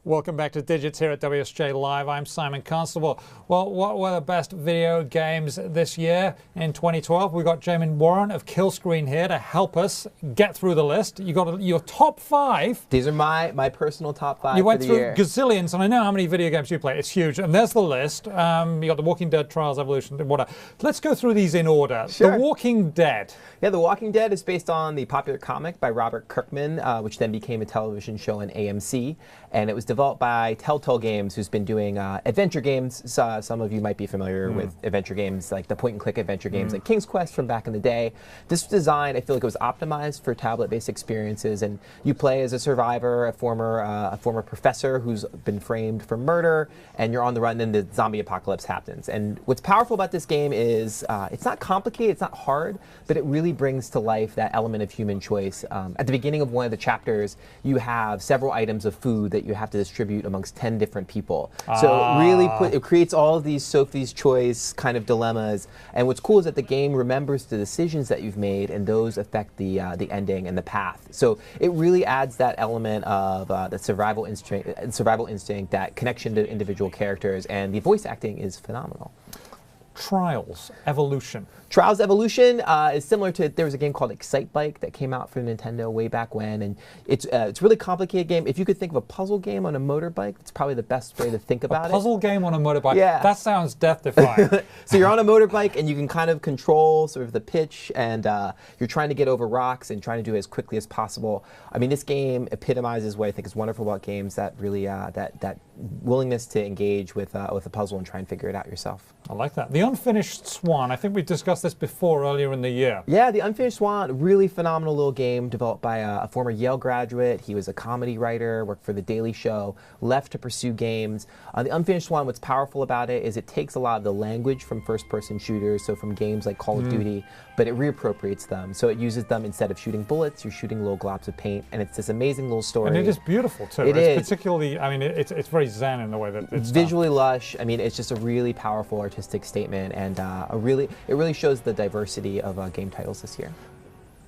Welcome back to Digits here at WSJ Live. I'm Simon Constable. Well, what were the best video games this year in 2012? We've got Jamie Warren of Killscreen here to help us get through the list. You got your top 5. These are my personal top 5 You went for the through year. gazillions, and I know how many video games you play. It's huge. And there's the list. You got The Walking Dead, Trials, Evolution, whatever. Let's go through these in order. Sure. The Walking Dead. Yeah, The Walking Dead is based on the popular comic by Robert Kirkman, which then became a television show on AMC. And it was developed by Telltale Games, who's been doing adventure games. Some of you might be familiar with adventure games, like the point-and-click adventure games like King's Quest from back in the day. This was designed, I feel like it was optimized for tablet-based experiences. And you play as a survivor, a former professor who's been framed for murder, and you're on the run, and then the zombie apocalypse happens. And what's powerful about this game is it's not complicated, it's not hard, but it really brings to life that element of human choice. At the beginning of one of the chapters, you have several items of food that you have to distribute amongst 10 different people. So it creates all of these Sophie's Choice kind of dilemmas. And what's cool is that the game remembers the decisions that you've made, and those affect the ending and the path. So it really adds that element of the survival instinct, that connection to individual characters, and the voice acting is phenomenal. Trials, Evolution. Trials Evolution is similar to, there was a game called Excite Bike that came out for Nintendo way back when, and it's a really complicated game. If you could think of a puzzle game on a motorbike, it's probably the best way to think about it. A puzzle game on a motorbike? Yeah. That sounds death-defying. So you're on a motorbike, and you can kind of control sort of the pitch, and you're trying to get over rocks and trying to do it as quickly as possible. I mean, this game epitomizes what I think is wonderful about games, that really, that willingness to engage with a puzzle and try and figure it out yourself. I like that. The Unfinished Swan, I think we discussed this before earlier in the year. Yeah, The Unfinished Swan, really phenomenal little game developed by a former Yale graduate. He was a comedy writer, worked for The Daily Show, left to pursue games. The Unfinished Swan, what's powerful about it is it takes a lot of the language from first-person shooters, so from games like Call of Duty, but it reappropriates them. So it uses them, instead of shooting bullets, you're shooting little globs of paint, and it's this amazing little story. And it is beautiful, too. It is. Particularly, I mean, it's very zen in the way that it's visually lush. I mean, it's just a really powerful artistic statement, and it really shows the diversity of game titles this year.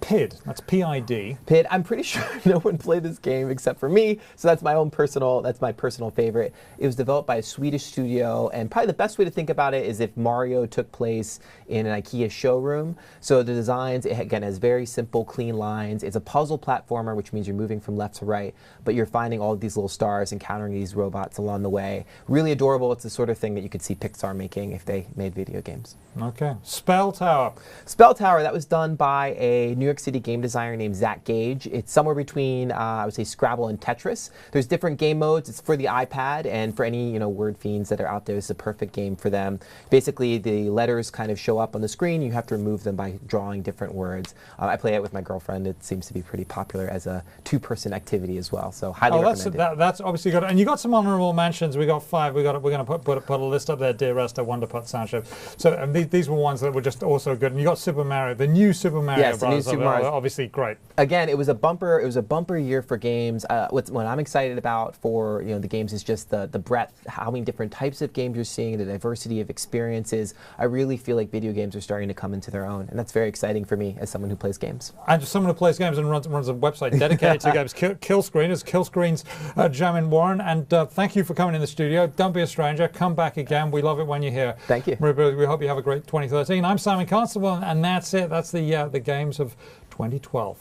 PID, that's P-I-D. PID, I'm pretty sure no one played this game except for me, so that's my personal favorite. It was developed by a Swedish studio, and probably the best way to think about it is if Mario took place in an IKEA showroom. So the designs, it again has very simple, clean lines. It's a puzzle platformer, which means you're moving from left to right, but you're finding all of these little stars, encountering these robots along the way. Really adorable. It's the sort of thing that you could see Pixar making if they made video games. Okay. Spell Tower. Spell Tower, that was done by a New York City game designer named Zach Gage. It's somewhere between, I would say, Scrabble and Tetris. There's different game modes. It's for the iPad, and for any word fiends that are out there, this is a perfect game for them. Basically, the letters kind of show up on the screen. You have to remove them by drawing different words. I play it with my girlfriend. It seems to be pretty popular as a two-person activity as well. So highly recommend it. That's obviously good. And you got some honorable mentions. We got 5. We're going to put a list up there. Dear Esther, Wonderput, Soundchip. So and these were ones that were just also good. And you got Super Mario, the new Super Mario Yes, Bros. The new Super Mario. Obviously great. Again, it was a bumper year for games. What I'm excited about for the games is just the breadth, how many different types of games you're seeing, the diversity of experiences. I really feel like video games are starting to come into their own, and that's very exciting for me as someone who plays games. And just someone who plays games and runs a website dedicated to games. Killscreen is Killscreen's Jamie Warren, and thank you for coming in the studio. Don't be a stranger. Come back again. We love it when you're here. Thank you. We hope you have a great 2013. I'm Simon Constable, and that's it. That's the games of 2012.